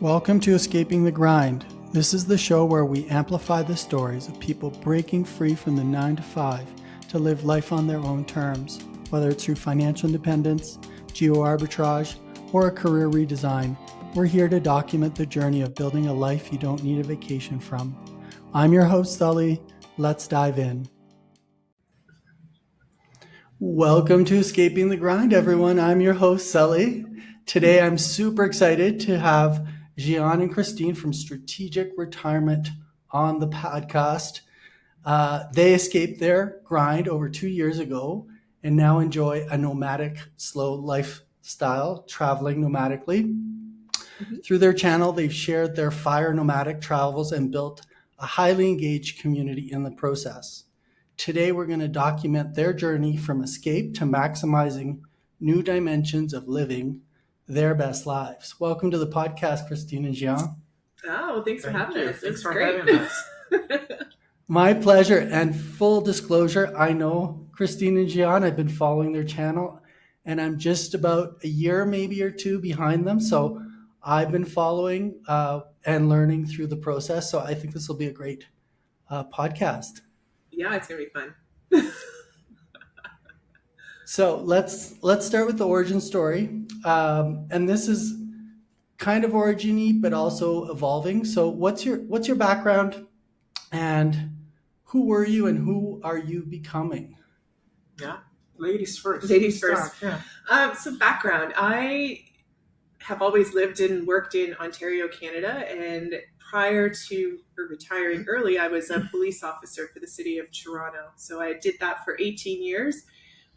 Welcome to Escaping the Grind. This is the show where we amplify the stories of people breaking free from the 9 to 5 to live life on their own terms, whether it's through financial independence, geo arbitrage, or a career redesign. We're here to document the journey of building a life you don't need a vacation from. I'm your host, Sully. Let's dive in. Welcome to Escaping the Grind, everyone. I'm your host, Sully. Today, I'm super excited to have Gean and Kristine from Strategic Retirement on the podcast. They escaped their grind over 2 years ago and now enjoy a nomadic, slow lifestyle, traveling nomadically. Through their channel, they've shared their fire nomadic travels and built a highly engaged community in the process. Today, we're going to document their journey from escape to maximizing new dimensions of living their best lives. Welcome to the podcast, Kristine and Gean. Oh, thanks for having us. Thanks for great. having us. My pleasure. And full disclosure, I know Kristine and Gean. I've been following their channel, and I'm just about a year, maybe or two behind them. So I've been following and learning through the process. So I think this will be a great podcast. Yeah, it's gonna be fun. So let's start with the origin story, and this is kind of origin-y, but also evolving. So what's your background, and who were you, and who are you becoming? Yeah, ladies first. Ladies first. Yeah. So background, I have always lived and worked in Ontario, Canada, and prior to retiring early, I was a police officer for the city of Toronto. So I did that for 18 years.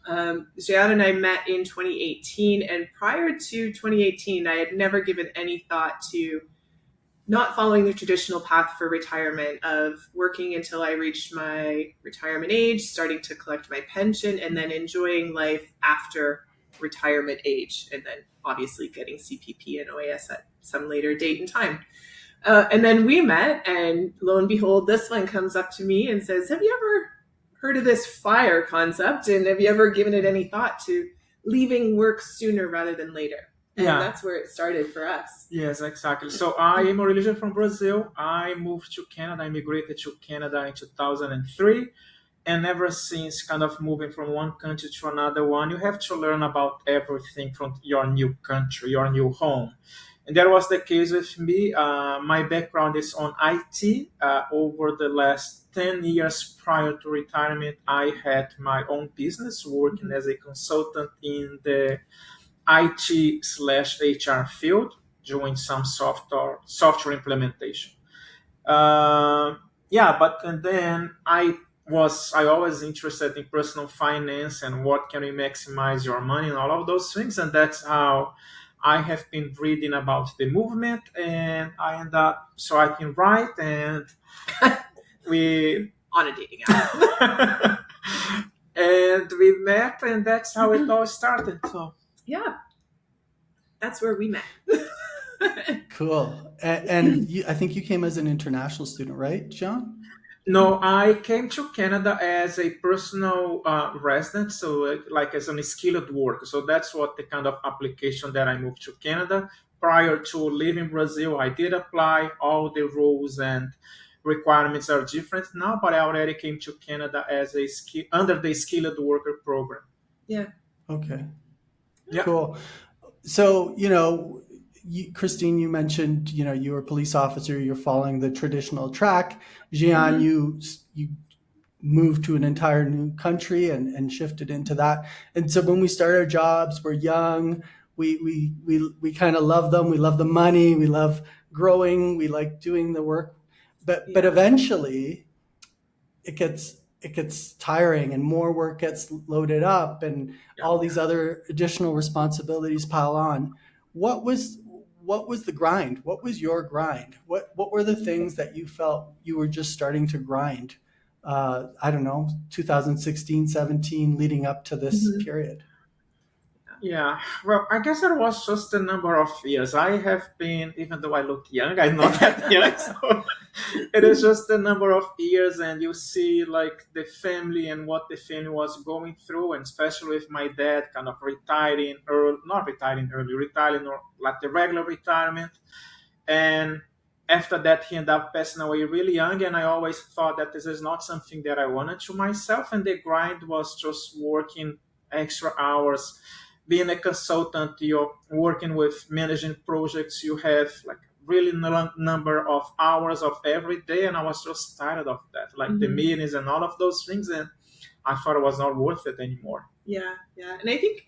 Gean and I met in 2018, and prior to 2018, I had never given any thought to not following the traditional path for retirement of working until I reached my retirement age, starting to collect my pension, and then enjoying life after retirement age, and then obviously getting CPP and OAS at some later date and time. And then we met, and lo and behold, this one comes up to me and says, have you ever heard of this FIRE concept, and have you ever given it any thought to leaving work sooner rather than later? And that's where it started for us. Yes, exactly. So I am originally from Brazil. I moved to Canada, immigrated to Canada in 2003. And ever since, kind of moving from one country to another one, you have to learn about everything from your new country, your new home. And that was the case with me. My background is on IT. Over the last 10 years prior to retirement, I had my own business working as a consultant in the IT/HR field, doing some software implementation. And then I always interested in personal finance and what can we maximize your money and all of those things. And that's how I have been reading about the movement, and I end up so I can write, and we on a dating app. and we met, and that's how it all started. So yeah, that's where we met. Cool. And I think you came as an international student, right, Gean? No, I came to Canada as a personal resident, so like as an skilled worker. So that's what the kind of application that I moved to Canada. Prior to leaving Brazil, I did apply. All the rules and requirements are different now, but I already came to Canada as under the skilled worker program. Yeah. Okay. Yeah. Cool. So, Kristine, you mentioned, you were a police officer, you're following the traditional track. Gean, you moved to an entire new country and shifted into that. And so when we start our jobs, we're young, we kind of love them. We love the money. We love growing. We like doing the work. But eventually it gets tiring, and more work gets loaded up, and all these other additional responsibilities pile on. What was the grind? What was your grind? What were the things that you felt you were just starting to grind? 2016, 17, leading up to this period. Yeah, well, I guess it was just a number of years. I have been, even though I look young, I'm not that young, so it is just a number of years, and you see like the family and what the family was going through, and especially with my dad kind of retiring early, not retiring early, retiring or like the regular retirement. And after that, he ended up passing away really young. And I always thought that this is not something that I wanted to myself. And the grind was just working extra hours, being a consultant, you're working with managing projects, you have like really number of hours of every day. And I was just tired of that, like the meetings and all of those things. And I thought it was not worth it anymore. Yeah. And I think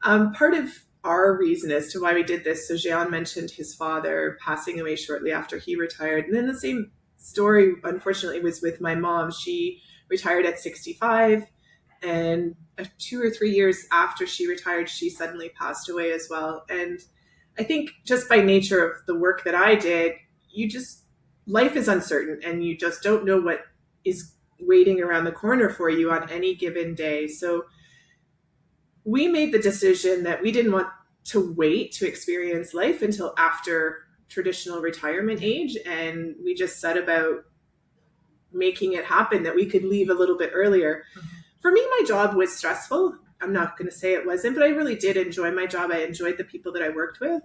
part of our reason as to why we did this, so Gean mentioned his father passing away shortly after he retired. And then the same story, unfortunately, was with my mom. She retired at 65, and 2 or 3 years after she retired, she suddenly passed away as well. And I think just by nature of the work that I did, life is uncertain, and you just don't know what is waiting around the corner for you on any given day. So we made the decision that we didn't want to wait to experience life until after traditional retirement age. And we just set about making it happen, that we could leave a little bit earlier. For me, my job was stressful. I'm not going to say it wasn't, but I really did enjoy my job. I enjoyed the people that I worked with.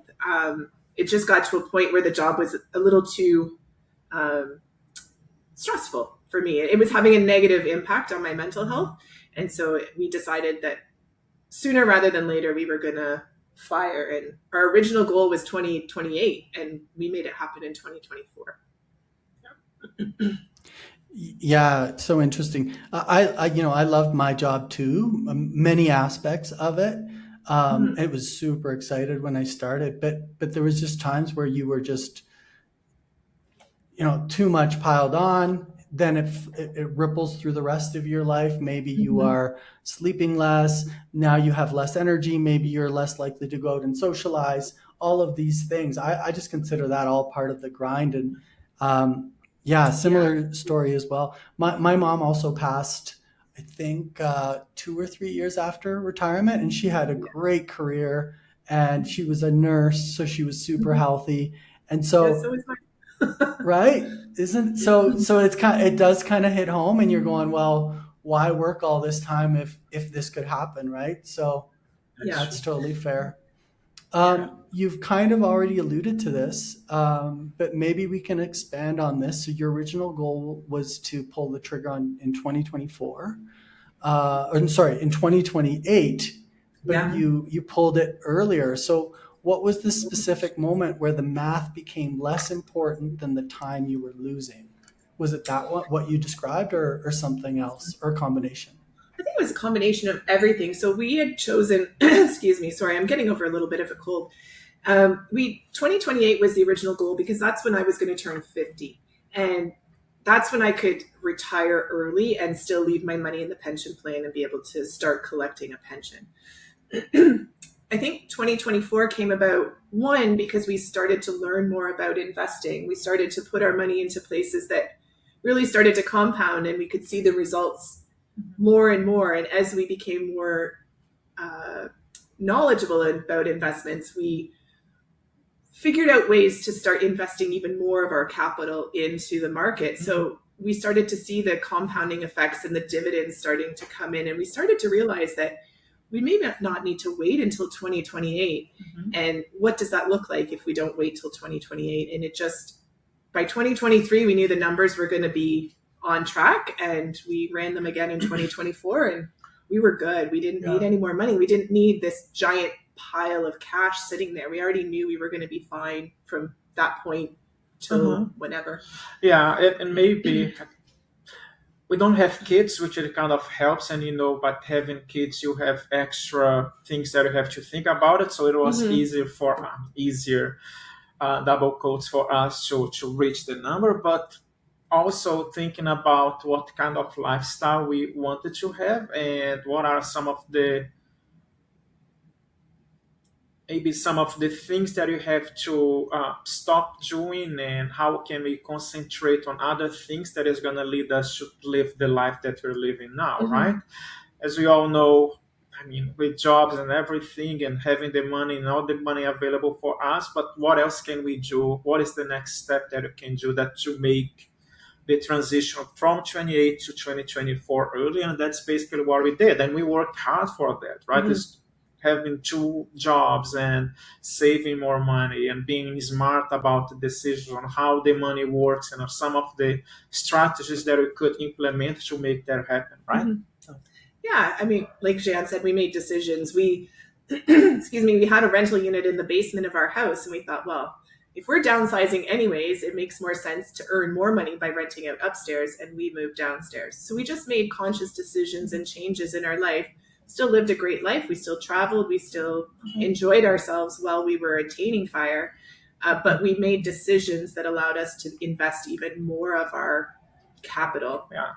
It just got to a point where the job was a little too stressful for me. It was having a negative impact on my mental health. And so we decided that sooner rather than later, we were going to fire. And our original goal was 2028, and we made it happen in 2024. Yeah, so interesting. I loved my job too, many aspects of it. It was super excited when I started, but there was just times where you were just, too much piled on. Then it ripples through the rest of your life. Maybe you are sleeping less. Now you have less energy. Maybe you're less likely to go out and socialize. All of these things. I just consider that all part of the grind. And similar story as well. My mom also passed, I think, 2 or 3 years after retirement, and she had a great career, and she was a nurse, so she was super healthy. And so, so is mine. right? Isn't so it does kind of hit home, and you're going, well, why work all this time if this could happen, right? So that's totally fair. You've kind of already alluded to this, but maybe we can expand on this. So your original goal was to pull the trigger in 2024, in 2028, but you pulled it earlier. So what was the specific moment where the math became less important than the time you were losing? Was it that what you described, or something else, or a combination? I think it was a combination of everything. So we had chosen, excuse me, sorry, I'm getting over a little bit of a cold. 2028 was the original goal because that's when I was going to turn 50. And that's when I could retire early and still leave my money in the pension plan and be able to start collecting a pension. I think 2024 came about, one, because we started to learn more about investing. We started to put our money into places that really started to compound, and we could see the results more and more. And as we became more knowledgeable about investments, we figured out ways to start investing even more of our capital into the market. So we started to see the compounding effects and the dividends starting to come in. And we started to realize that we may not need to wait until 2028. And what does that look like if we don't wait till 2028? And by 2023, we knew the numbers were going to be on track, and we ran them again in 2024, and we were good. We didn't need any more money. We didn't need this giant pile of cash sitting there. We already knew we were going to be fine from that point till whenever. Yeah, and maybe we don't have kids, which it kind of helps. And, but having kids, you have extra things that you have to think about it. So it was easier, double quotes, for us to reach the number. But also thinking about what kind of lifestyle we wanted to have, and what are some of the things that you have to stop doing, and how can we concentrate on other things that is going to lead us to live the life that we're living now, right? As we all know, with jobs and everything, and having the money and all the money available for us, but what else can we do? What is the next step that you can do that to make the transition from 28 to 2024 early? And that's basically what we did, and we worked hard for that, right? having two jobs and saving more money and being smart about the decisions on how the money works and some of the strategies that we could implement to make that happen, right? Yeah, I mean, like Jean said, we made decisions. We, excuse me, we had a rental unit in the basement of our house, and we thought, well, if we're downsizing anyways, it makes more sense to earn more money by renting out upstairs, and we moved downstairs. So we just made conscious decisions and changes in our life. Still lived a great life. We still traveled. We still enjoyed ourselves while we were attaining FIRE. But we made decisions that allowed us to invest even more of our capital. Yeah.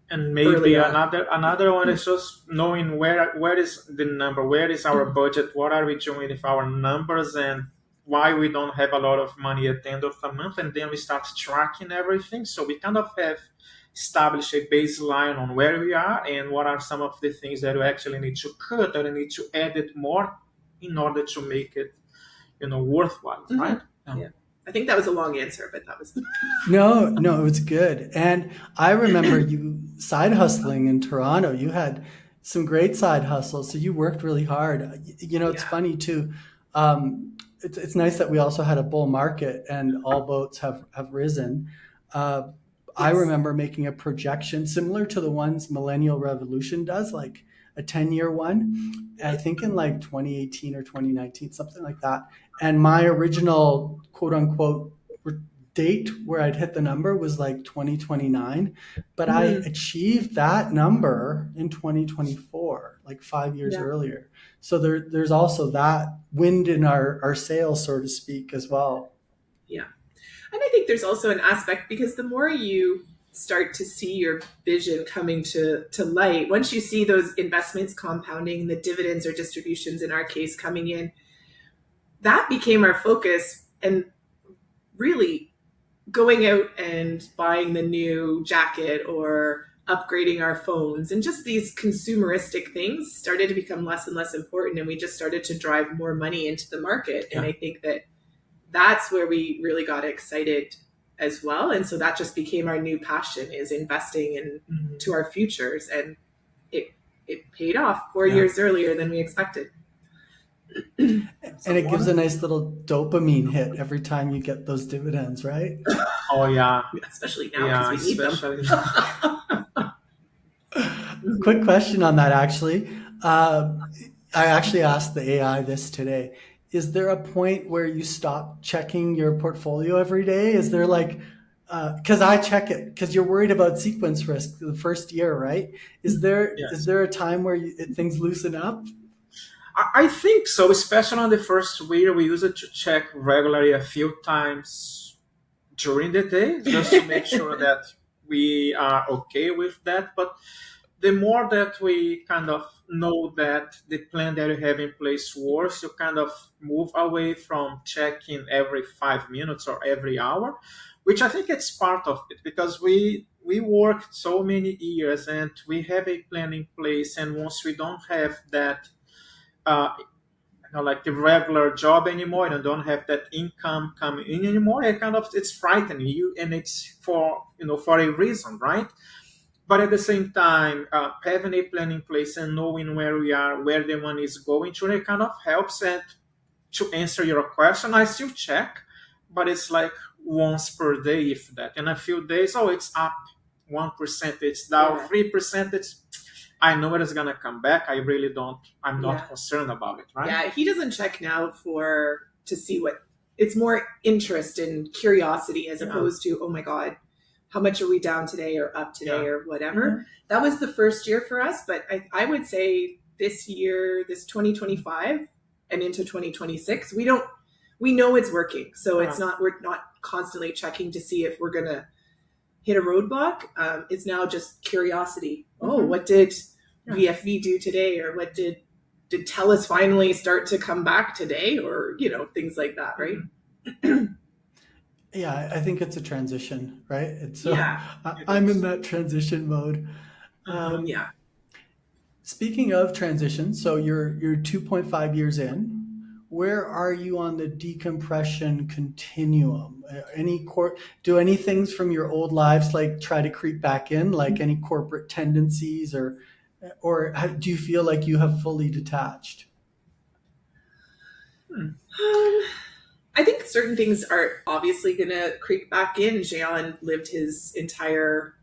And maybe another one is just knowing where is the number, where is our budget, what are we doing with our numbers, and why we don't have a lot of money at the end of the month, and then we start tracking everything. So we kind of have established a baseline on where we are and what are some of the things that we actually need to cut or need to edit more in order to make it, worthwhile, right? Yeah. I think that was a long answer, but that was No, it was good. And I remember you side hustling in Toronto. You had some great side hustles, so you worked really hard. It's funny too. It's nice that we also had a bull market and all boats have risen. I remember making a projection similar to the ones Millennial Revolution does, like a 10-year one, I think in like 2018 or 2019, something like that. And my original quote unquote date where I'd hit the number was like 2029, but I achieved that number in 2024, like 5 years earlier. So there's also that wind in our sails, so to speak, as well. Yeah. And I think there's also an aspect, because the more you start to see your vision coming to light, once you see those investments compounding, the dividends or distributions in our case coming in, that became our focus. And really going out and buying the new jacket or upgrading our phones and just these consumeristic things started to become less and less important. And we just started to drive more money into the market. Yeah. And I think that's where we really got excited as well. And so that just became our new passion, is investing to our futures. And it paid off 4 years earlier than we expected. And it gives a nice little dopamine hit every time you get those dividends, right? Oh, yeah. Especially now, because we need them. Quick question on that, actually. I actually asked the AI this today. Is there a point where you stop checking your portfolio every day? Is there because I check it, because you're worried about sequence risk the first year, right? Is there a time where things loosen up? I think so, especially on the first year. We use it to check regularly a few times during the day, just to make sure that we are okay with that. But the more that we kind of know that the plan that you have in place works, you kind of move away from checking every 5 minutes or every hour, which I think it's part of it, because we worked so many years and we have a plan in place. And once we don't have that, like the regular job anymore, and don't have that income coming in anymore, it's frightening you, and it's for a reason, right? But at the same time, having a plan in place and knowing where we are, where the money is going to, it kind of helps. And to answer your question, I still check, but it's like once per day, if that. In a few days, it's up 1%, it's down 3%. I know it is going to come back. I really don't. I'm not concerned about it, right? Yeah, he doesn't check now to see what. It's more interest and curiosity as opposed to, oh my God, how much are we down today or up today or whatever. Mm-hmm. That was the first year for us. But I would say this year, this 2025 and into 2026, we know it's working. So we're not constantly checking to see if we're going to hit a roadblock. It's now just curiosity. Oh, what did VFV do today? Or what did TELUS finally start to come back today? Or, things like that, right? Yeah, I think it's a transition, right? I'm in that transition mode. Speaking of transition, so you're 2.5 years in. Where are you on the decompression continuum? Do any things from your old lives try to creep back in, like any corporate tendencies, or do you feel like you have fully detached? I think certain things are obviously going to creep back in. Jean lived his entire,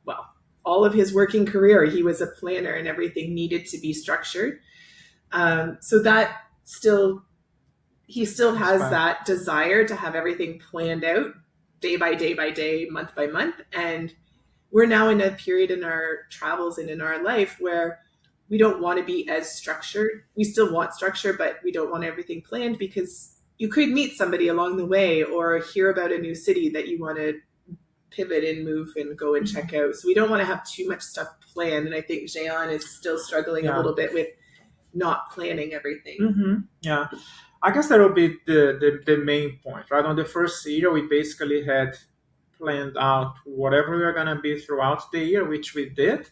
well, all of his working career. He was a planner and everything needed to be structured. So that still, he still has that desire to have everything planned out day by day by day, month by month. And we're now in a period in our travels and in our life where we don't want to be as structured. We still want structure, but we don't want everything planned because you could meet somebody along the way or hear about a new city that you want to pivot and move and go and check out. So we don't want to have too much stuff planned. And I think Jean is still struggling a little bit with not planning everything. Yeah. I guess that would be the main point, right? On the first year, we basically had planned out whatever we were going to be throughout the year, which we did.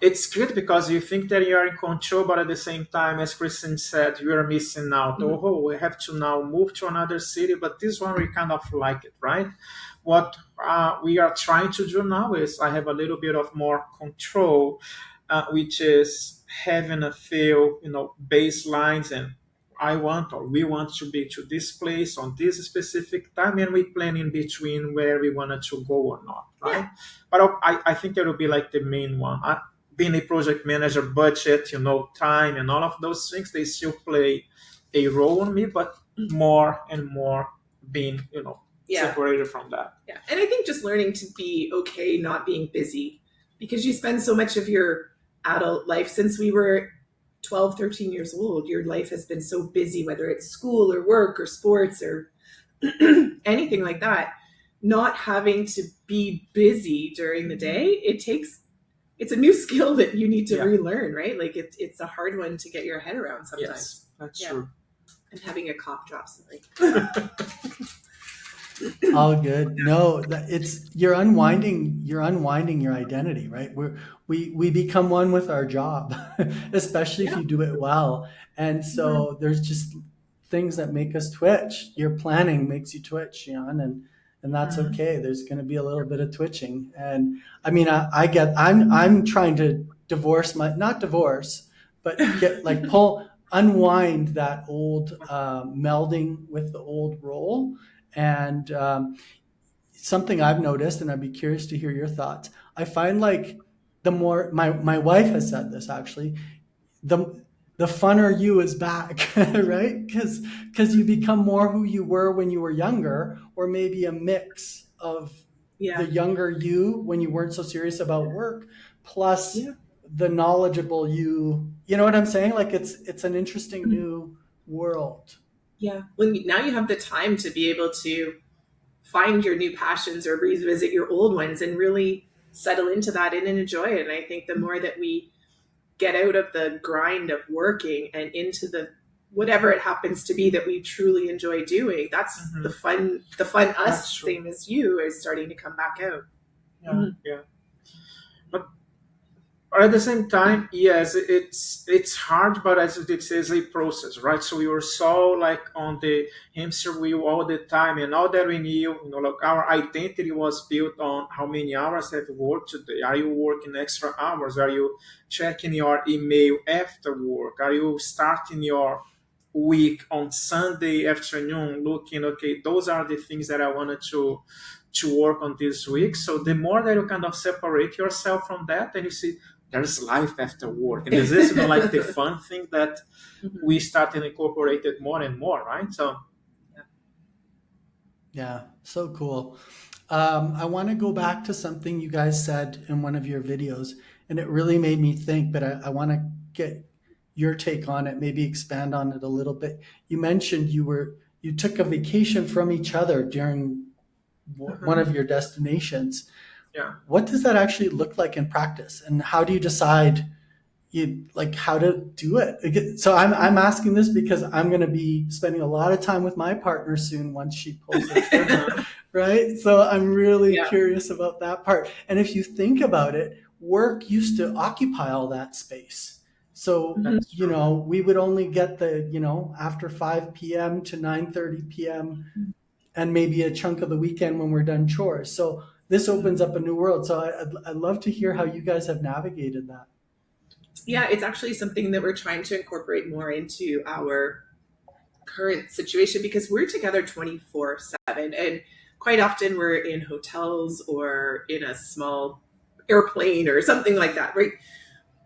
It's good because you think that you are in control, but at the same time, as Kristine said, you are missing out. Oh, we have to now move to another city, but this one we kind of like it, right? What we are trying to do now is I have a little bit of more control, which is having a few, baselines, and we want to be to this place on this specific time, and we plan in between where we wanted to go or not, right? Yeah. But I think that will be like the main one. Being a project manager, budget, time, and all of those things, they still play a role on me, but more and more being, separated from that. Yeah, and I think just learning to be okay not being busy, because you spend so much of your adult life since we were 12, 13 years old, your life has been so busy, whether it's school or work or sports or anything like that. Not having to be busy during the day, it's a new skill that you need to relearn, right? Like it's a hard one to get your head around sometimes. Yes, that's true. And having a cough drop something. All good. No, you're unwinding your identity, right? We become one with our job, especially if you do it well. And so there's just things that make us twitch. Your planning makes you twitch, Jean, and that's okay. There's going to be a little bit of twitching. And I mean, I'm trying to not divorce, but get unwind that old melding with the old role. And something I've noticed, and I'd be curious to hear your thoughts. I find like the more my wife has said this actually, the funner you is back, right? Because you become more who you were when you were younger, or maybe a mix of the younger you when you weren't so serious about work, plus the knowledgeable you. You know what I'm saying? Like it's an interesting new world. Yeah. Now you have the time to be able to find your new passions or revisit your old ones and really settle into that and enjoy it. And I think the more that we get out of the grind of working and into the whatever it happens to be that we truly enjoy doing, that's the fun us, same as you, is starting to come back out. Yeah. But at the same time, yes, it's hard, but as it is a process, right? So we were so like on the hamster wheel all the time, and all that we knew, our identity was built on how many hours have you worked today. Are you working extra hours? Are you checking your email after work? Are you starting your week on Sunday afternoon looking, okay, those are the things that I wanted to work on this week. So the more that you kind of separate yourself from that, and you see there's life after work, and this is like the fun thing that we started incorporated more and more, right? So yeah, so cool. I want to go back to something you guys said in one of your videos, and it really made me think, but I want to get your take on it, maybe expand on it a little bit. You mentioned you took a vacation from each other during one of your destinations. Yeah. What does that actually look like in practice, and how do you decide how to do it? So I'm asking this because I'm going to be spending a lot of time with my partner soon once she pulls the trigger, right? So I'm really curious about that part. And if you think about it, work used to occupy all that space. So, we would only get after 5 p.m. to 9:30 p.m. and maybe a chunk of the weekend when we're done chores. So this opens up a new world. So I'd love to hear how you guys have navigated that. Yeah, it's actually something that we're trying to incorporate more into our current situation because we're together 24/7, and quite often we're in hotels or in a small airplane or something like that, right?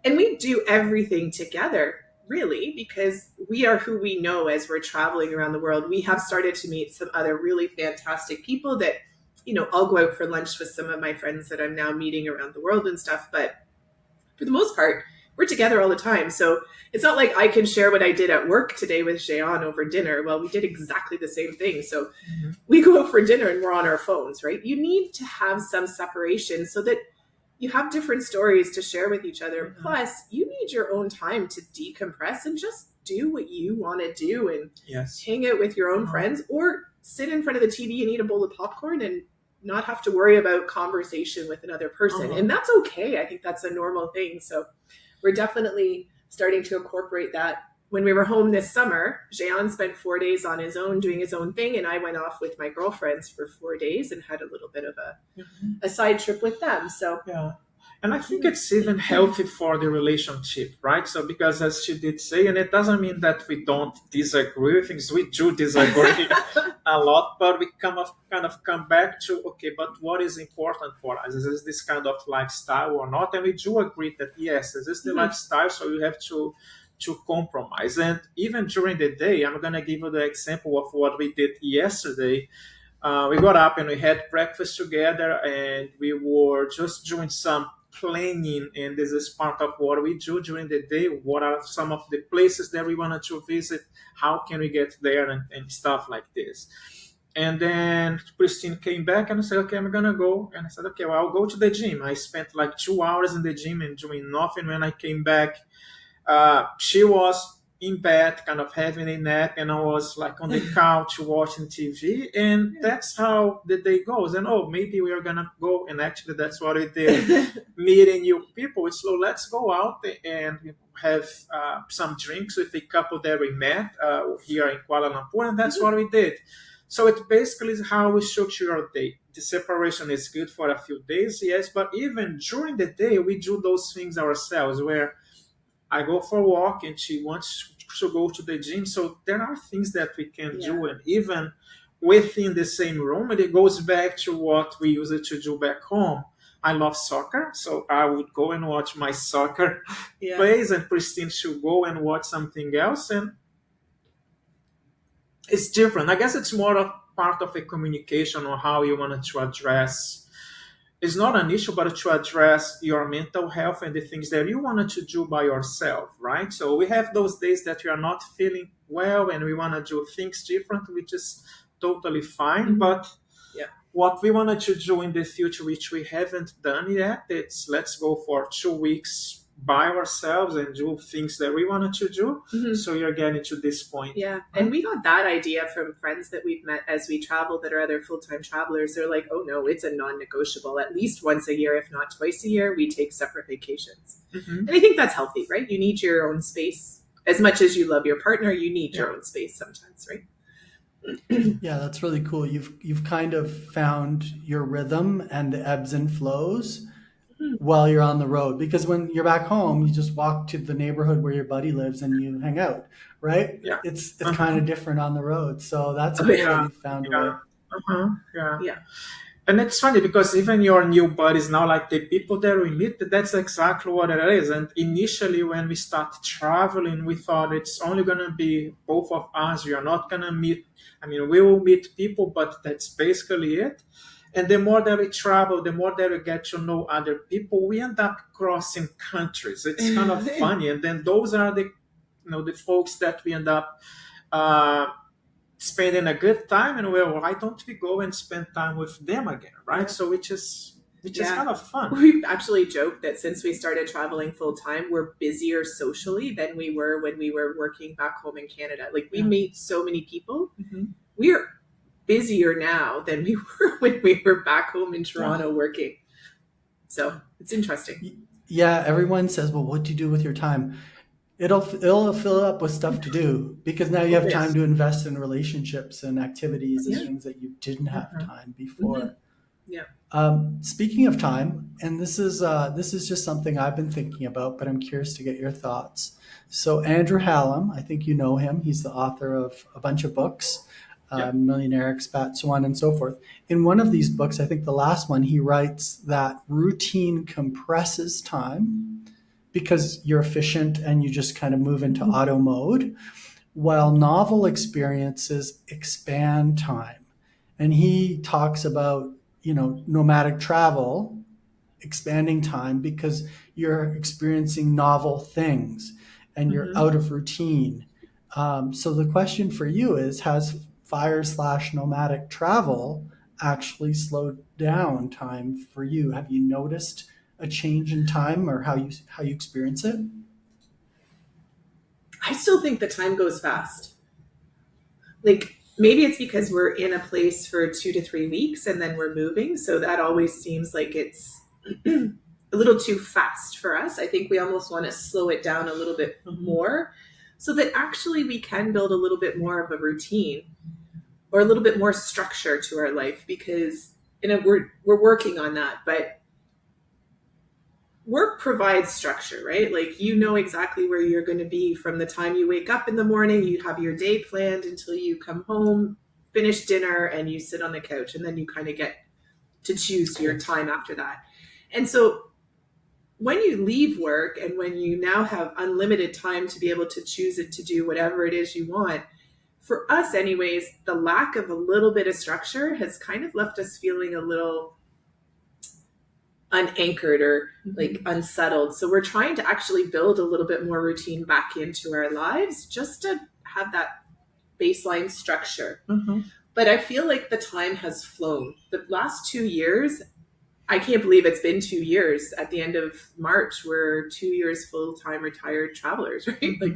And we do everything together, really, because we are who we know as we're traveling around the world. We have started to meet some other really fantastic people that, I'll go out for lunch with some of my friends that I'm now meeting around the world and stuff. But for the most part, we're together all the time. So it's not like I can share what I did at work today with Jean over dinner. Well, we did exactly the same thing. So we go out for dinner and we're on our phones, right? You need to have some separation so that you have different stories to share with each other. Plus, you need your own time to decompress and just do what you want to do and hang out with your own friends, or sit in front of the TV and eat a bowl of popcorn and not have to worry about conversation with another person. And that's okay. I think that's a normal thing. So we're definitely starting to incorporate that. When we were home this summer, Jean spent 4 days on his own doing his own thing, and I went off with my girlfriends for 4 days and had a little bit of a side trip with them. So and I think it's even healthy for the relationship, right? So because as she did say, and it doesn't mean that we don't disagree with things, we do disagree a lot, but we kind of come back to, okay, but what is important for us? Is this kind of lifestyle or not? And we do agree that yes, this is the lifestyle, so you have to compromise. And even during the day, I'm going to give you the example of what we did yesterday. We got up and we had breakfast together, and we were just doing some planning, and this is part of what we do during the day. What are some of the places that we wanted to visit? How can we get there, and stuff like this. And then Kristine came back and said, okay, I'm going to go. And I said, okay, well, I'll go to the gym. I spent like 2 hours in the gym and doing nothing. When I came back, she was in bed, kind of having a nap, and I was like on the couch watching TV, and that's how the day goes. And maybe we are gonna go, and actually that's what we did, meeting new people. It's let's go out and have some drinks with a couple that we met here in Kuala Lumpur, and that's what we did. So it basically is how we structure our day. The separation is good for a few days, yes, but even during the day, we do those things ourselves, where I go for a walk and she wants to go to the gym. So there are things that we can do, and even within the same room, and it goes back to what we used to do back home. I love soccer, so I would go and watch my soccer plays, and Kristine should go and watch something else, and it's different. I guess it's more of part of a communication on how you wanted to address. It's not an issue, but to address your mental health and the things that you wanted to do by yourself, right? So we have those days that you are not feeling well and we want to do things different, which is totally fine. But what we wanted to do in the future, which we haven't done yet, it's let's go for 2 weeks by ourselves and do things that we wanted to do. So you're getting to this point. Yeah. And we got that idea from friends that we've met as we travel that are other full-time travelers. They're like, oh no, it's a non-negotiable. At least once a year, if not twice a year, we take separate vacations. And I think that's healthy, right? You need your own space. As much as you love your partner, you need your own space sometimes, right? Yeah, that's really cool. You've kind of found your rhythm and the ebbs and flows while you're on the road, because when you're back home, you just walk to the neighborhood where your buddy lives and you hang out, right? It's kind of different on the road. So that's a way you found a way. And it's funny because even your new buddies now, like the people that we meet, that's exactly what it is. And initially when we start traveling, we thought it's only going to be both of us. We are not going to meet, we will meet people, but that's basically it. And the more that we travel, the more that we get to know other people, we end up crossing countries. It's kind of funny. And then those are the folks that we end up spending a good time, and why don't we go and spend time with them again, right? So which is kind of fun. We actually joke that since we started traveling full time, we're busier socially than we were when we were working back home in Canada. Like we meet so many people. We're busier now than we were when we were back home in Toronto working. So it's interesting. Yeah, everyone says, well, what do you do with your time? It'll fill up with stuff to do, because now you have time to invest in relationships and activities and things that you didn't have time before. Yeah. Speaking of time, and this is just something I've been thinking about, but I'm curious to get your thoughts. So Andrew Hallam, I think you know him. He's the author of a bunch of books, Yeah. Millionaire Expat, so on and so forth. In one of these books, I think the last one, he writes that routine compresses time because you're efficient and you just kind of move into auto mode, while novel experiences expand time. And he talks about, nomadic travel expanding time because you're experiencing novel things and you're Mhm. out of routine. So the question for you is, has fire/nomadic travel actually slowed down time for you? Have you noticed a change in time or how you experience it? I still think the time goes fast. Like maybe it's because we're in a place for 2 to 3 weeks and then we're moving. So that always seems like it's a little too fast for us. I think we almost want to slow it down a little bit more so that actually we can build a little bit more of a routine or a little bit more structure to our life because we're working on that. But work provides structure, right? Like you know exactly where you're going to be from the time you wake up in the morning, you have your day planned until you come home, finish dinner, and you sit on the couch, and then you kind of get to choose your time after that. And so when you leave work and when you now have unlimited time to be able to choose it to do whatever it is you want, for us anyways, the lack of a little bit of structure has kind of left us feeling a little unanchored or like unsettled. So we're trying to actually build a little bit more routine back into our lives just to have that baseline structure. Mhm. But I feel like the time has flown. The last 2 years, I can't believe it's been 2 years. At the end of March, we're 2 years full-time retired travelers, right? Like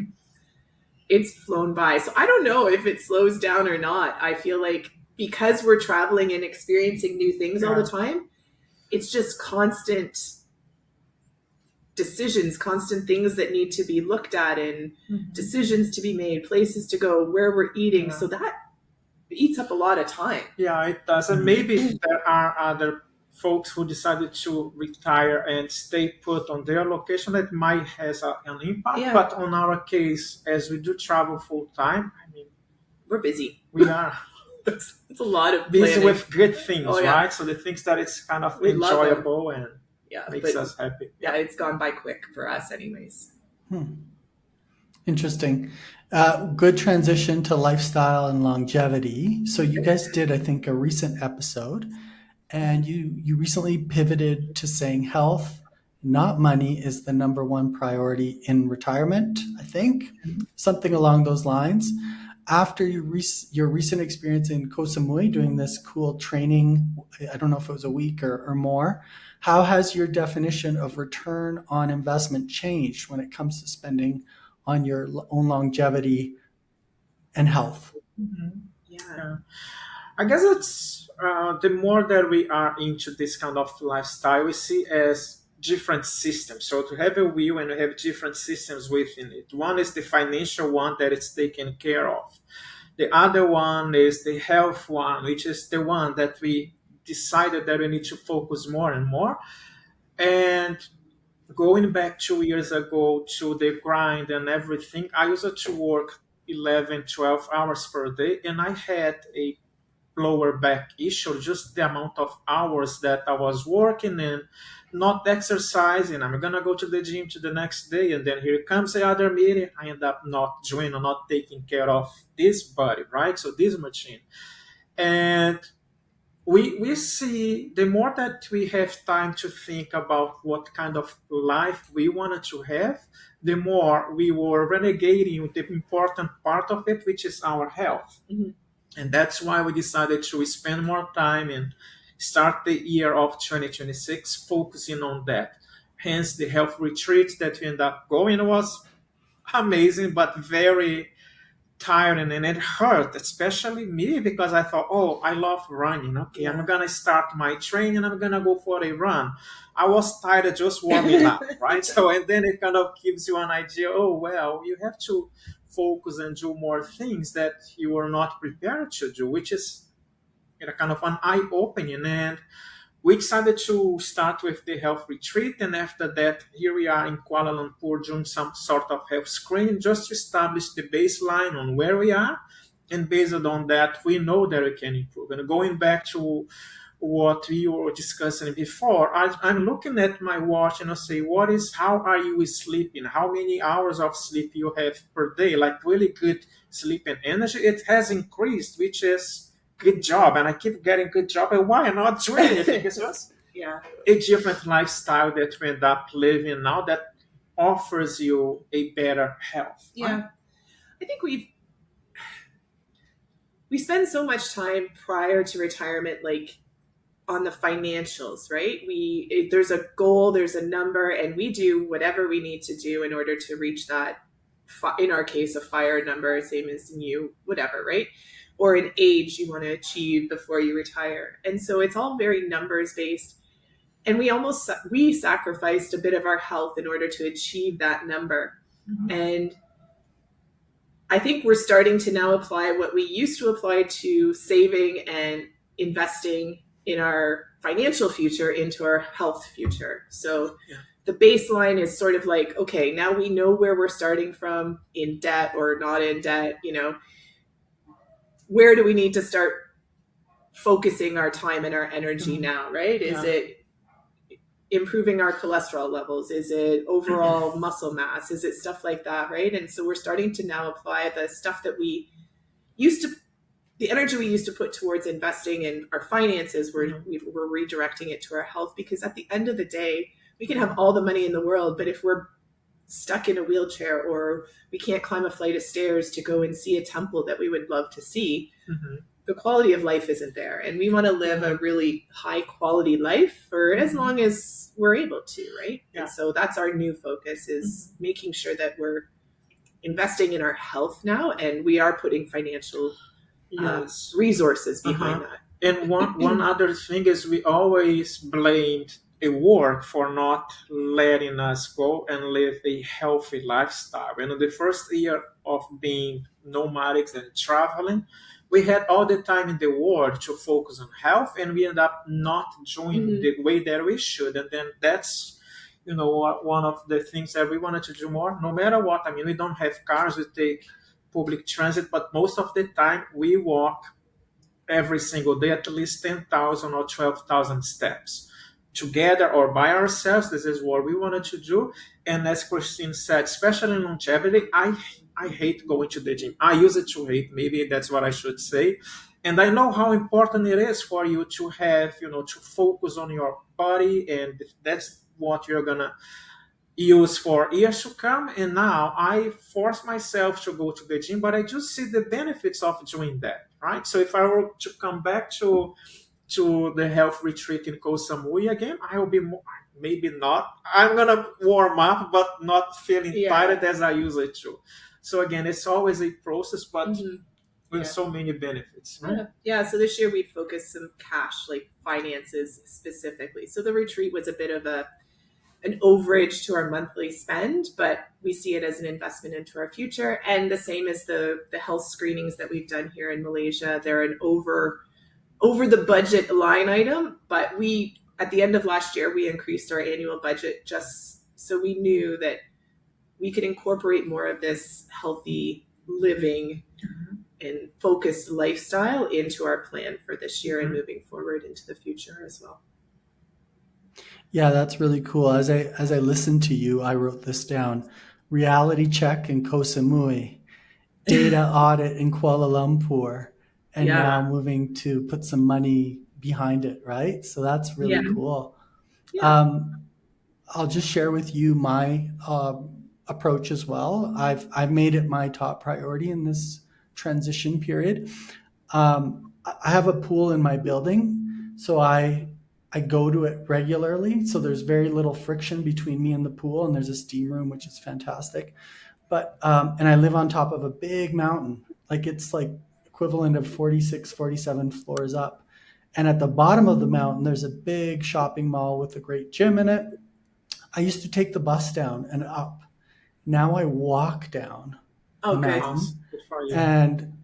it's flown by. So I don't know if it slows down or not. I feel like because we're traveling and experiencing new things all the time, it's just constant decisions, constant things that need to be looked at and decisions to be made, places to go, where we're eating. So that eats up a lot of time. Yeah, it does. And maybe there are other folks who decided to retire and stay put on their location that might has an impact. Yeah. But on our case, as we do travel full time, I mean, We're busy. we are It's a lot of busy planning. with good things, Oh, yeah. right? So the things that it's kind of We love them. enjoyable and Yeah, makes but us happy. yeah, it's gone by quick for us anyways. Interesting. Good transition to lifestyle and longevity. So you guys did, I think, a recent episode, and you recently pivoted to saying health, not money, is the number one priority in retirement. I think something along those lines. After your recent experience in Koh Samui doing this cool training, I don't know if it was a week or more, how has your definition of return on investment changed when it comes to spending on your own longevity and health? Yeah. Yeah. I guess it's the more that we are into this kind of lifestyle, we see as different systems. So to have a wheel and we have different systems within it. One is the financial one that is taken care of. The other one is the health one, which is the one that we decided that we need to focus more and more. And going back 2 years ago to the grind and everything, I used to work 11, 12 hours per day, and I had a lower back issue, just the amount of hours that I was working and not exercising. I'm gonna go to the gym to the next day, and then here comes the other meeting. I end up not doing or not taking care of this body, right? So this machine. And we see the more that we have time to think about what kind of life we wanted to have, the more we were renegating the important part of it, which is our health. And that's why we decided to spend more time and start the year of 2026 focusing on that. Hence, the health retreat that we ended up going was amazing, but very tiring, and it hurt, especially me, because I thought, oh, I love running. Okay, I'm going to start my training and I'm going to go for a run. I was tired just warming up, right? So, and then it kind of gives you an idea, oh, well, you have to focus and do more things that you were not prepared to do, which is kind of an eye-opening. And we decided to start with the health retreat, and after that, here we are in Kuala Lumpur doing some sort of health screening just to establish the baseline on where we are, and based on that, we know that we can improve. And going back to what we were discussing before, I'm looking at my watch and I say, how are you sleeping? How many hours of sleep you have per day? Like really good sleep and energy. It has increased, which is good job. And I keep getting good job. And why not doing it? It's just Yeah. a different lifestyle that we end up living now that offers you a better health. Yeah. Right? I think we spend so much time prior to retirement, like on the financials, right? There's a goal, there's a number, and we do whatever we need to do in order to reach that. In our case, a fire number, same as in you, whatever, right? Or an age you want to achieve before you retire. And so it's all very numbers based. And we sacrificed a bit of our health in order to achieve that number. Mm-hmm. And I think we're starting to now apply what we used to apply to saving and investing in our financial future into our health future. So the baseline is sort of like, okay, now we know where we're starting from in debt or not in debt, where do we need to start focusing our time and our energy now, right? Is it improving our cholesterol levels? Is it overall muscle mass? Is it stuff like that, right? And so we're starting to now apply the stuff that the energy we used to put towards investing in our finances, we're redirecting it to our health, because at the end of the day, we can have all the money in the world, but if we're stuck in a wheelchair or we can't climb a flight of stairs to go and see a temple that we would love to see, the quality of life isn't there. And we want to live a really high quality life for as long as we're able to, right? Yeah. And so that's our new focus, is making sure that we're investing in our health now, and we are putting financial resources behind that. And one other thing is, we always blamed a work for not letting us go and live a healthy lifestyle. And in the first year of being nomadics and traveling, we had all the time in the world to focus on health, and we end up not doing the way that we should. And then that's, one of the things that we wanted to do more, no matter what. I mean, we don't have cars, we take public transit, but most of the time we walk every single day at least 10,000 or 12,000 steps. Together or by ourselves, this is what we wanted to do. And as Kristine said, especially in longevity, I hate going to the gym. I used to hate, maybe that's what I should say. And I know how important it is for you to have, to focus on your body, and that's what you're going to use for years to come. And now I force myself to go to the gym, but I just see the benefits of doing that, right? So if I were to come back to the health retreat in Koh Samui again, I will be more, maybe not. I'm going to warm up, but not feeling tired as I usually do. So again, it's always a process, but with so many benefits, right? Yeah. So this year we focused some cash, like finances specifically. So the retreat was a bit of an overage to our monthly spend, but we see it as an investment into our future. And the same as the health screenings that we've done here in Malaysia, they're an over the budget line item, but at the end of last year, we increased our annual budget just so we knew that we could incorporate more of this healthy living and focused lifestyle into our plan for this year and moving forward into the future as well. Yeah, that's really cool. As I listened to you, I wrote this down: reality check in Koh Samui, data audit in Kuala Lumpur, and now moving to put some money behind it, right? So that's really cool. Yeah. I'll just share with you my approach as well. I've made it my top priority in this transition period. I have a pool in my building, so I go to it regularly. So there's very little friction between me and the pool, and there's a steam room, which is fantastic. But and I live on top of a big mountain, like it's like equivalent of 46, 47 floors up. And at the bottom of the mountain, there's a big shopping mall with a great gym in it. I used to take the bus down and up. Now I walk down the mountain. And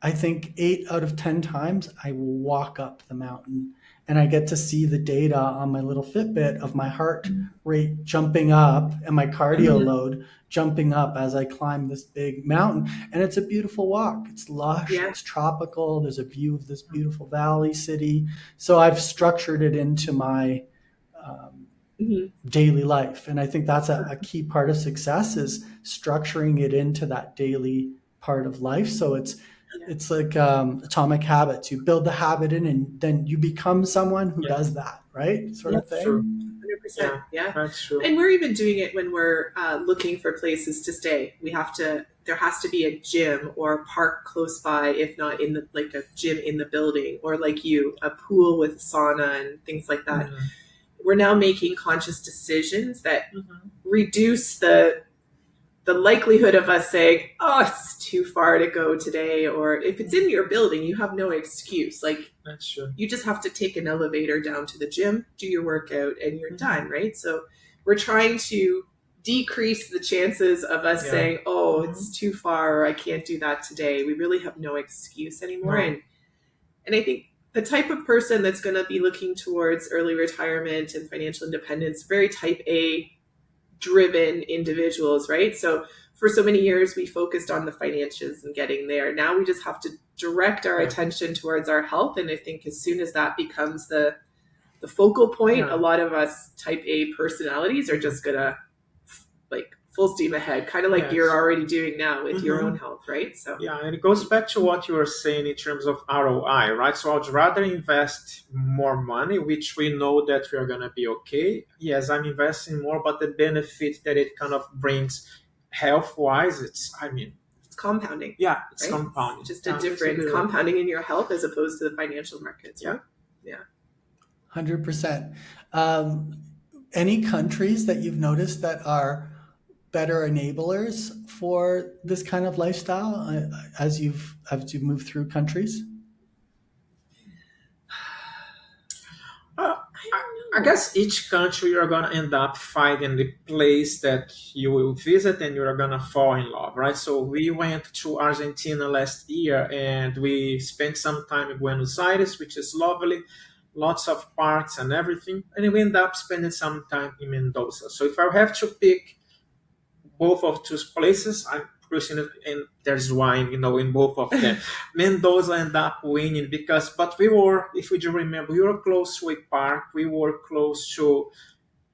I think 8 out of 10 times I will walk up the mountain and I get to see the data on my little Fitbit of my heart rate jumping up and my cardio load jumping up as I climb this big mountain. And it's a beautiful walk. It's lush, Yeah. it's tropical. There's a view of this beautiful valley city. So I've structured it into my daily life. And I think that's a key part of success is structuring it into that daily part of life. So it's like atomic habits. You build the habit in and then you become someone who does that, right? Sort of thing. True. 100%. Yeah. That's true. And we're even doing it when we're looking for places to stay. There has to be a gym or a park close by, if not in the, like a gym in the building, or like a pool with sauna and things like that. Mm-hmm. We're now making conscious decisions that reduce the likelihood of us saying, oh, it's too far to go today. Or if it's in your building, you have no excuse. Like, That's true. you just have to take an elevator down to the gym, do your workout, and you're done, right? So we're trying to decrease the chances of us saying, oh, it's too far, or I can't do that today. We really have no excuse anymore. No. And I think the type of person that's going to be looking towards early retirement and financial independence, very type A driven individuals, right? So for so many years, we focused on the finances and getting there. Now we just have to direct our attention towards our health. And I think as soon as that becomes the focal point, a lot of us type A personalities are just going to like full steam ahead, kind of like you're already doing now with your own health, right? So and it goes back to what you were saying in terms of ROI, right? So I'd rather invest more money, which we know that we are going to be okay. Yes, I'm investing more, but the benefit that it kind of brings health-wise, it's compounding. Yeah, it's right? compounding. It's just a different compounding in your health as opposed to the financial markets, right? Yeah. 100%. Any countries that you've noticed that are better enablers for this kind of lifestyle as you move through countries? I guess each country you're going to end up finding the place that you will visit and you're going to fall in love, right? So we went to Argentina last year and we spent some time in Buenos Aires, which is lovely, lots of parks and everything. And we end up spending some time in Mendoza. So if I have to pick both of those places, I'm Christian, and there's wine, in both of them. Mendoza ended up winning but we were, if you do remember, we were close to a park. We were close to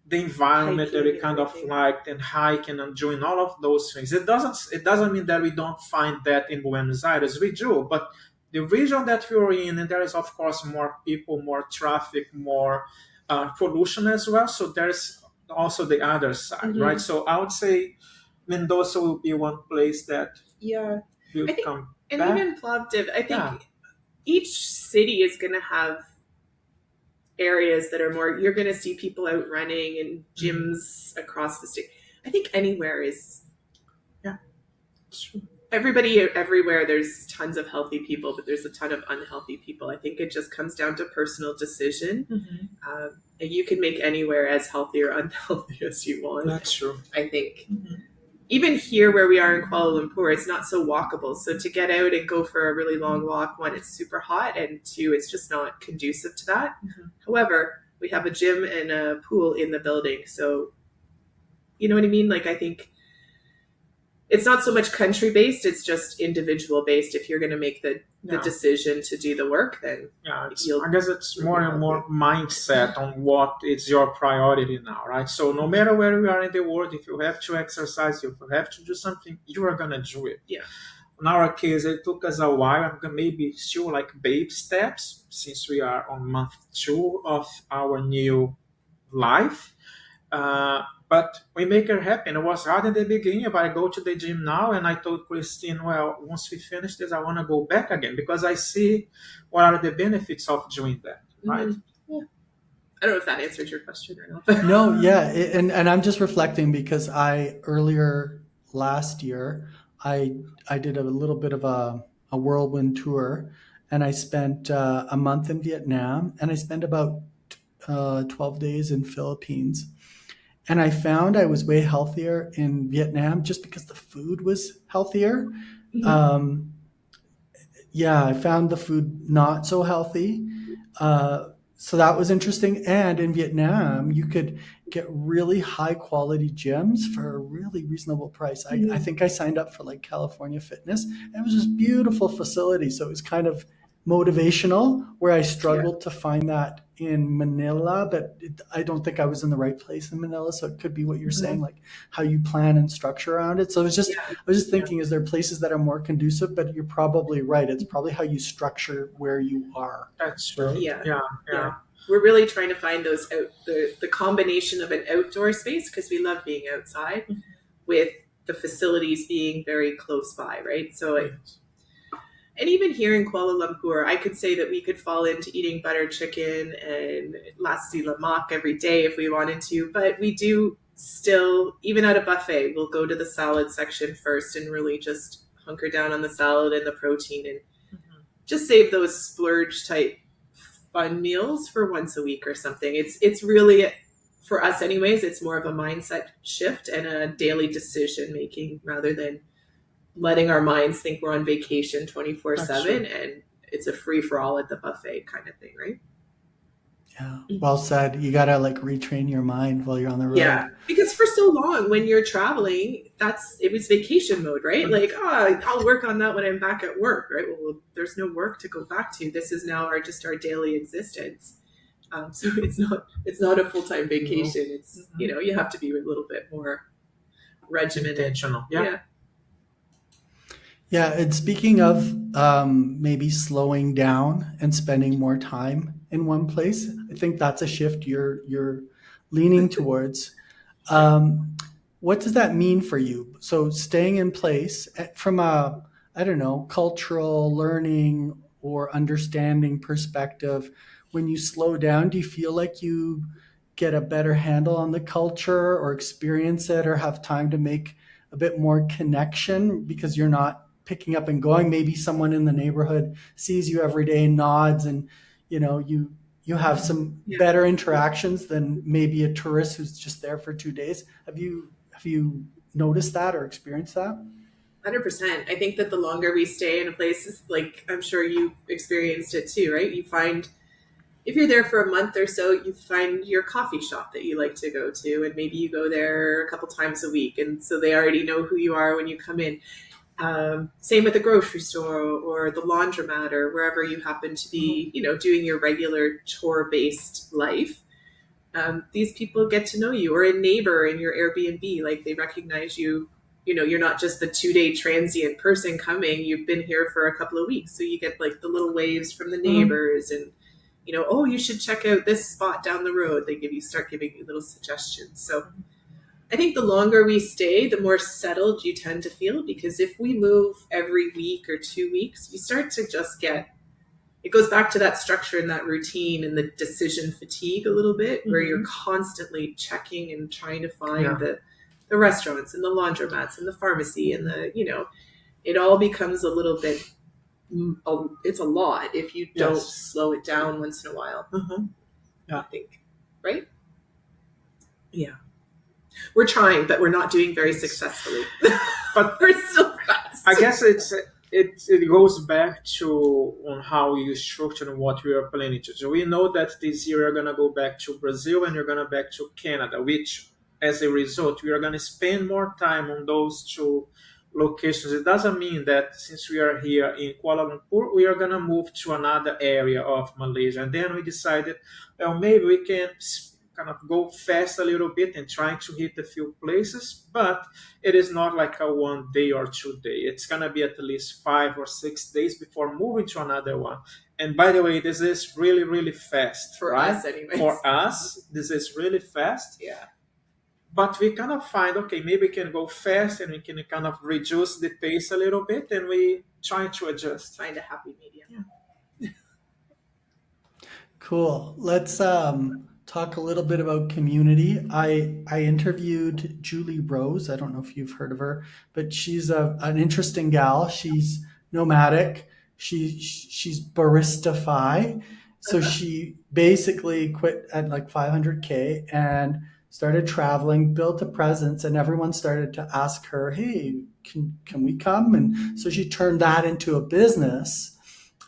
the environment that we kind of liked and hiking and doing all of those things. It doesn't mean that we don't find that in Buenos Aires. We do, but the region that we were in, and there is of course more people, more traffic, more pollution as well. So there's also the other side, right? So I would say Mendoza will be one place that will come and back. Even Plovdiv, I think each city is going to have areas that are more, you're going to see people out running and gyms across the state. I think anywhere is, true. Everybody everywhere, there's tons of healthy people, but there's a ton of unhealthy people. I think it just comes down to personal decision. And you can make anywhere as healthy or unhealthy as you want. That's true. I think. Even here where we are in Kuala Lumpur, it's not so walkable. So to get out and go for a really long walk, one, it's super hot, and two, it's just not conducive to that. However, we have a gym and a pool in the building. So, you know what I mean? Like, I think it's not so much country-based, it's just individual-based. If you're going to make the decision to do the work, then I guess it's more and more mindset on what is your priority now, right? So no matter where we are in the world, if you have to exercise, if you have to do something, you are going to do it. Yeah. In our case, it took us a while, maybe still like baby steps, since we are on month 2 of our new life. But we make it happen. It was hard in the beginning, but I go to the gym now and I told Kristine, well, once we finish this, I want to go back again because I see what are the benefits of doing that, right? Yeah. I don't know if that answers your question or not. No, yeah. And I'm just reflecting because earlier last year, I did a little bit of a whirlwind tour and I spent a month in Vietnam and I spent about 12 days in Philippines. And I found I was way healthier in Vietnam just because the food was healthier. Yeah, I found the food not so healthy. So that was interesting. And in Vietnam, you could get really high quality gyms for a really reasonable price. I think I signed up for like California Fitness, and it was this beautiful facility. So it was kind of motivational, where I Yeah. struggled to find that in Manila, but I don't think I was in the right place in Manila. So it could be what you're saying, like how you plan and structure around it. So I was just thinking, is there places that are more conducive? But you're probably right. It's probably how you structure where you are. That's true. Right? Yeah, Yeah. yeah. We're really trying to find those the combination of an outdoor space, because we love being outside, with the facilities being very close by, right? So and even here in Kuala Lumpur, I could say that we could fall into eating butter chicken and nasi lemak every day if we wanted to, but we do still, even at a buffet, we'll go to the salad section first and really just hunker down on the salad and the protein, and just save those splurge type fun meals for once a week or something. It's really, for us anyways, it's more of a mindset shift and a daily decision making, rather than letting our minds think we're on vacation 24/7 and it's a free for all at the buffet kind of thing, right? Yeah, well said. You gotta like retrain your mind while you're on the road. Yeah, because for so long when you're traveling, it was vacation mode, right? Like, I'll work on that when I'm back at work, right? Well, there's no work to go back to. This is now our daily existence. So it's not a full-time vacation. It's you have to be a little bit more regimented. Intentional. Yeah. Yeah, and speaking of maybe slowing down and spending more time in one place, I think that's a shift you're leaning towards. What does that mean for you? So staying in place from a, I don't know, cultural learning or understanding perspective, when you slow down, do you feel like you get a better handle on the culture or experience it or have time to make a bit more connection because you're not picking up and going? Maybe someone in the neighborhood sees you every day, nods, and you have some better interactions than maybe a tourist who's just there for 2 days. Have you noticed that or experienced that? 100%. I think that the longer we stay in a place, like I'm sure you experienced it too, right? You find, if you're there for a month or so, you find your coffee shop that you like to go to, and maybe you go there a couple times a week, and so they already know who you are when you come in. Same with the grocery store or the laundromat or wherever you happen to be, doing your regular chore-based life. These people get to know you, or a neighbor in your Airbnb, like they recognize you. You're not just the 2-day transient person coming. You've been here for a couple of weeks, so you get like the little waves from the neighbors, and oh, you should check out this spot down the road. They start giving you little suggestions. So I think the longer we stay, the more settled you tend to feel, because if we move every week or 2 weeks, you start to just it goes back to that structure and that routine and the decision fatigue a little bit, where you're constantly checking and trying to find the restaurants and the laundromats and the pharmacy and it all becomes a little bit, it's a lot if you don't slow it down once in a while. I think, right? Yeah. We're trying, but we're not doing very successfully. But we're still fast. I guess it goes back to on how you structure and what we are planning to. So we know that this year we're gonna go back to Brazil and you're gonna back to Canada, which as a result we are gonna spend more time on those two locations. It doesn't mean that since we are here in Kuala Lumpur, we are gonna move to another area of Malaysia. And then we decided, well, maybe we can kind of go fast a little bit and trying to hit a few places, but it is not like a 1 day or 2 day. It's gonna be at least 5 or 6 days before moving to another one. And by the way, this is really, really fast. For us anyways. For us, this is really fast. Yeah. But we kind of find, okay, maybe we can go fast and we can kind of reduce the pace a little bit, and we try to adjust. Find a happy medium. Yeah. Cool. Let's talk a little bit about community. I interviewed Julie Rose. I don't know if you've heard of her, but she's an interesting gal. She's nomadic. She's barista-fi. So she basically quit at like 500K and started traveling, built a presence, and everyone started to ask her, hey, can we come? And so she turned that into a business.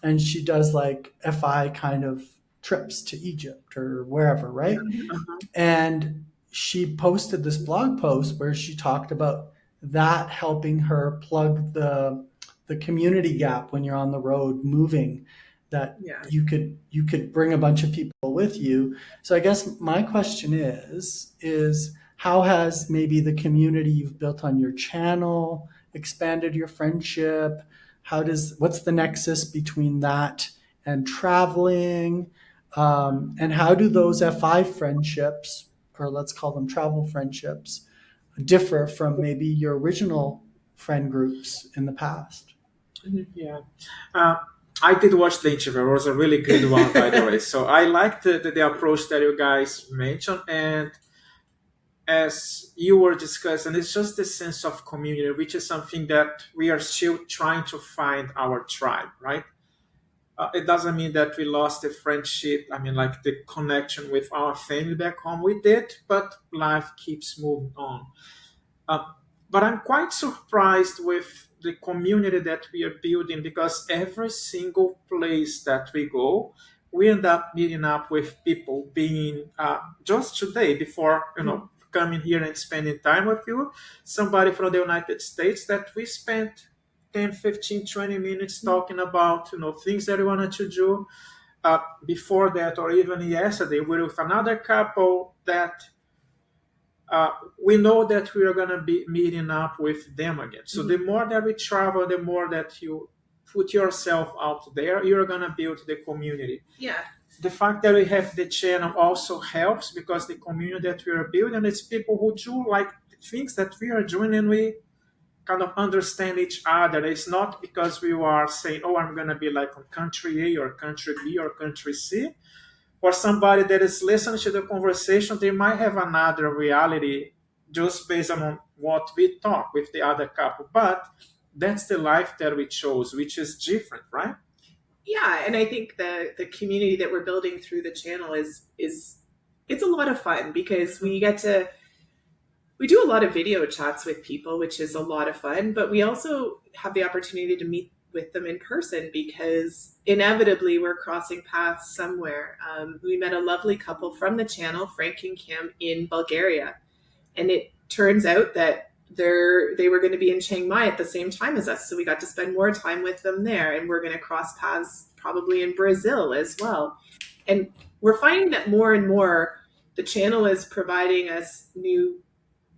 and she does like FI kind of trips to Egypt or wherever, right? Uh-huh. And she posted this blog post where she talked about that helping her plug the community gap when you're on the road moving, that Yeah. you could bring a bunch of people with you. So I guess my question is how has maybe the community you've built on your channel expanded your friendship? What's the nexus between that and traveling? And how do those FI friendships, or let's call them travel friendships, differ from maybe your original friend groups in the past? Yeah. Uh, I did watch the interview. It was a really good one, by the way. So I like the approach that you guys mentioned. And as you were discussing, it's just the sense of community, which is something that we are still trying to find our tribe, right? It doesn't mean that we lost the friendship. I mean, like the connection with our family back home. We did, but life keeps moving on. Uh, but I'm quite surprised with the community that we are building, because every single place that we go, we end up meeting up with people. Being just today, before coming here and spending time with you, somebody from the United States that we spent 10, 15, 20 minutes talking about things that we wanted to do. Before that, or even yesterday, we were with another couple that we know that we are going to be meeting up with them again. So the more that we travel, the more that you put yourself out there, you're going to build the community. Yeah. The fact that we have the channel also helps, because the community that we are building, it's people who do like the things that we are doing, and we kind of understand each other. It's not because we are saying, oh, I'm going to be like on country A or country B or country C. For somebody that is listening to the conversation, they might have another reality just based on what we talk with the other couple. But that's the life that we chose, which is different, right? Yeah, and I think the community that we're building through the channel is it's a lot of fun, because we do a lot of video chats with people, which is a lot of fun, but we also have the opportunity to meet with them in person, because inevitably we're crossing paths somewhere. We met a lovely couple from the channel, Frank and Kim, in Bulgaria, and it turns out that they were going to be in Chiang Mai at the same time as us, so we got to spend more time with them there, and we're going to cross paths probably in Brazil as well. And we're finding that more and more the channel is providing us new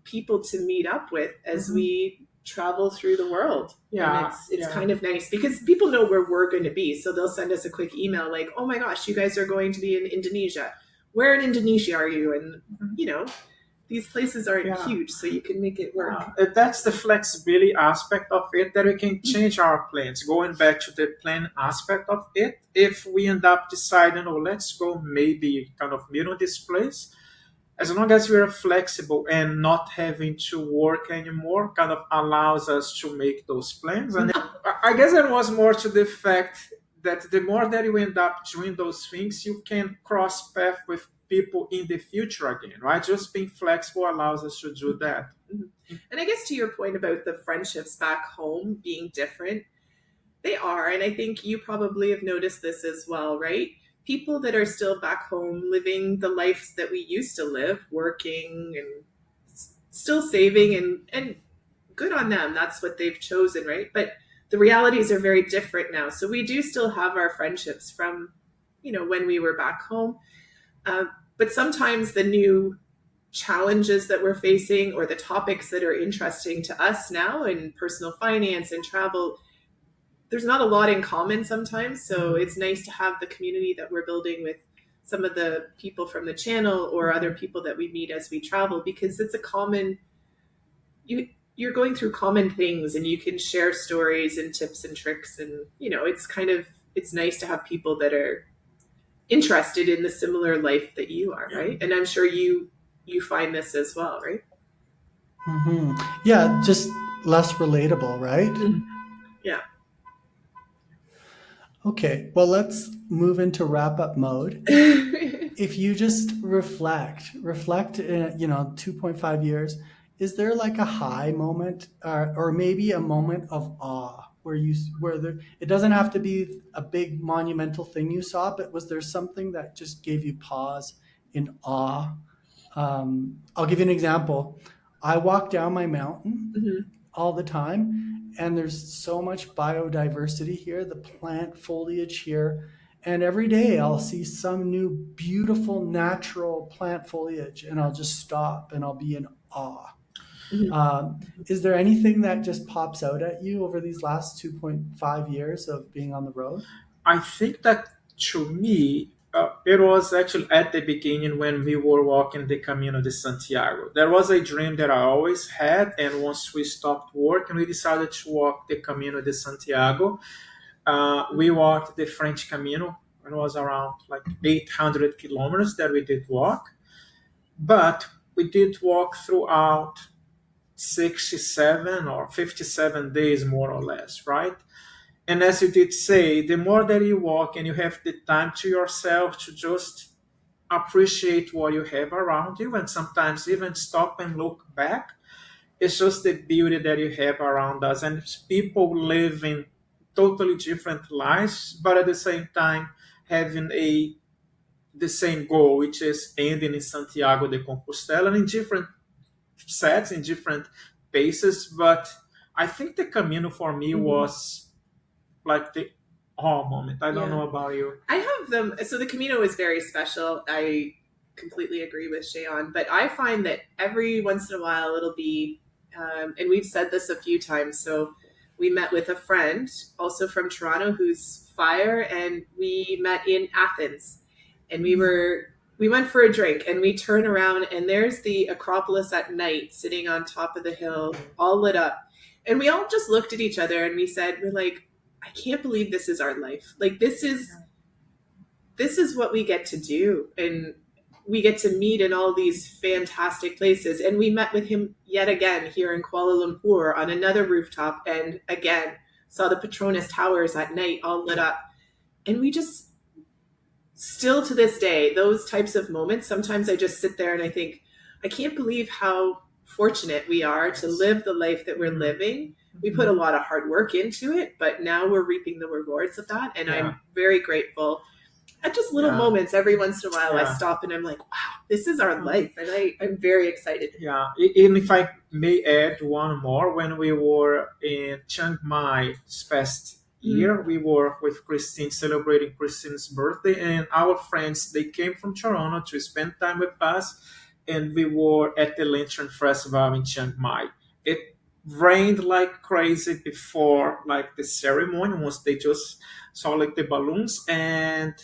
people to meet up with as we travel through the world. Yeah, and it's kind of nice, because people know where we're going to be, so they'll send us a quick email like, oh my gosh, you guys are going to be in Indonesia. Where in Indonesia are you? And these places aren't huge, so you can make it work. That's the flexibility aspect of it, that we can change our plans. Going back to the plan aspect of it, if we end up deciding, oh, let's go maybe kind of meet on this place, as long as we are flexible and not having to work anymore, kind of allows us to make those plans. And I guess it was more to the fact that the more that you end up doing those things, you can cross path with people in the future again, right? Just being flexible allows us to do that. And I guess to your point about the friendships back home being different, they are. And I think you probably have noticed this as well, right? People that are still back home living the lives that we used to live, working and still saving, and good on them. That's what they've chosen, right? But the realities are very different now. So we do still have our friendships from, when we were back home. But sometimes the new challenges that we're facing, or the topics that are interesting to us now in personal finance and travel, there's not a lot in common sometimes. So it's nice to have the community that we're building with some of the people from the channel or other people that we meet as we travel, because it's a common, you're going through common things, and you can share stories and tips and tricks. And, it's nice to have people that are interested in the similar life that you are, right? And I'm sure you find this as well, right? Mm-hmm. Yeah, just less relatable, right? Yeah. Okay, well, let's move into wrap-up mode. If you just reflect, 2.5 years, is there like a high moment or maybe a moment of awe it doesn't have to be a big monumental thing you saw, but was there something that just gave you pause in awe? I'll give you an example. I walk down my mountain Mm-hmm. all the time, and there's so much biodiversity here, the plant foliage here. And every day I'll see some new beautiful natural plant foliage, and I'll just stop and I'll be in awe. Mm-hmm. Is there anything that just pops out at you over these last 2.5 years of being on the road? I think that to me, it was actually at the beginning when we were walking the Camino de Santiago. There was a dream that I always had, and once we stopped work and we decided to walk the Camino de Santiago, we walked the French Camino. It was around like 800 kilometers that we did walk, but we did walk throughout 67 or 57 days, more or less, right? And as you did say, the more that you walk and you have the time to yourself to just appreciate what you have around you and sometimes even stop and look back, it's just the beauty that you have around us. And it's people living totally different lives, but at the same time having the same goal, which is ending in Santiago de Compostela in different sets, in different paces. But I think the Camino for me was like the awe moment. I don't know about you. I have them. So the Camino is very special. I completely agree with Jean, but I find that every once in a while it'll be, and we've said this a few times. So we met with a friend also from Toronto who's fire, and we met in Athens, and we went for a drink, and we turn around and there's the Acropolis at night sitting on top of the hill, all lit up. And we all just looked at each other and we're like, I can't believe this is our life. Like this is what we get to do. And we get to meet in all these fantastic places. And we met with him yet again here in Kuala Lumpur on another rooftop, and again saw the Petronas Towers at night all lit up. And we just, still to this day, those types of moments, sometimes I just sit there and I think, I can't believe how fortunate we are to live the life that we're living. We put a lot of hard work into it, but now we're reaping the rewards of that. And I'm very grateful. At just little moments, every once in a while, I stop and I'm like, wow, this is our life. And I'm very excited. Yeah, and if I may add one more, when we were in Chiang Mai this past year, we were with Kristine, celebrating Kristine's birthday, and our friends, they came from Toronto to spend time with us, and we were at the Lantern Festival in Chiang Mai. It rained like crazy before like the ceremony, once they just saw like the balloons, and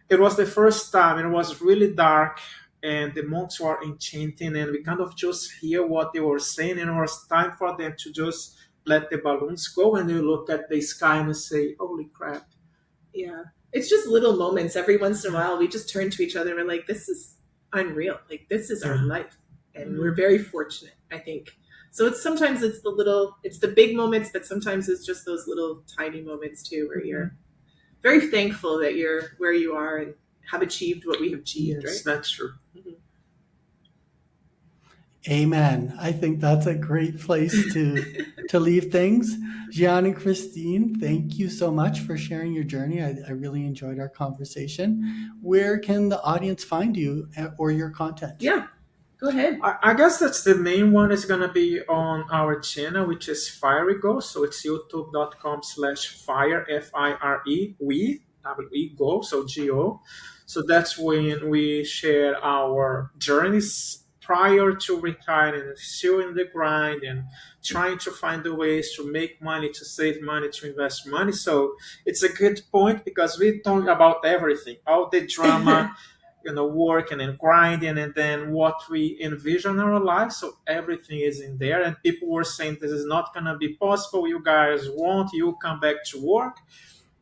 it was the first time, and it was really dark, and the monks were enchanting, and we kind of just hear what they were saying, and it was time for them to just let the balloons go, and you look at the sky and you say, holy crap. Yeah. It's just little moments. Every once in a while, we just turn to each other and we're like, this is unreal. Like, this is our life. And we're very fortunate, I think. So sometimes it's the big moments, but sometimes it's just those little tiny moments too, where you're very thankful that you're where you are and have achieved what we have achieved, Yes, right? that's true. Amen. I think that's a great place to leave things. Gean and Kristine, thank you so much for sharing your journey. I really enjoyed our conversation. Where can the audience find you or your content? Yeah, go ahead. I guess that's the main one is going to be on our channel, which is Fire Go. So it's youtube.com/fire, F-I-R-E, we go, so G-O. So that's when we share our journeys prior to retiring, still in the grind and trying to find the ways to make money, to save money, to invest money. So it's a good point because we talk about everything, all the drama, working and grinding, and then what we envision in our life. So everything is in there. And people were saying this is not going to be possible. You guys won't. You come back to work.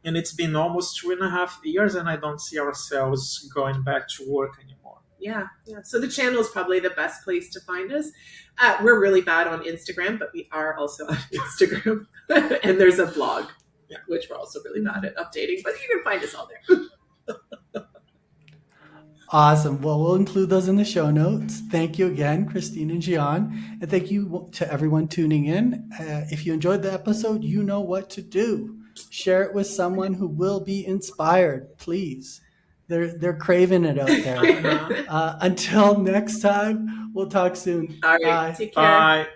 And it's been almost 2.5 years, and I don't see ourselves going back to work anymore. Yeah. So the channel is probably the best place to find us. We're really bad on Instagram, but we are also on Instagram. And there's a blog, which we're also really bad at updating, but you can find us all there. Awesome. Well, we'll include those in the show notes. Thank you again, Kristine and Gian. And thank you to everyone tuning in. If you enjoyed the episode, you know what to do. Share it with someone who will be inspired, please. They're craving it out there. Until next time, we'll talk soon. All right. Bye. Take care. Bye.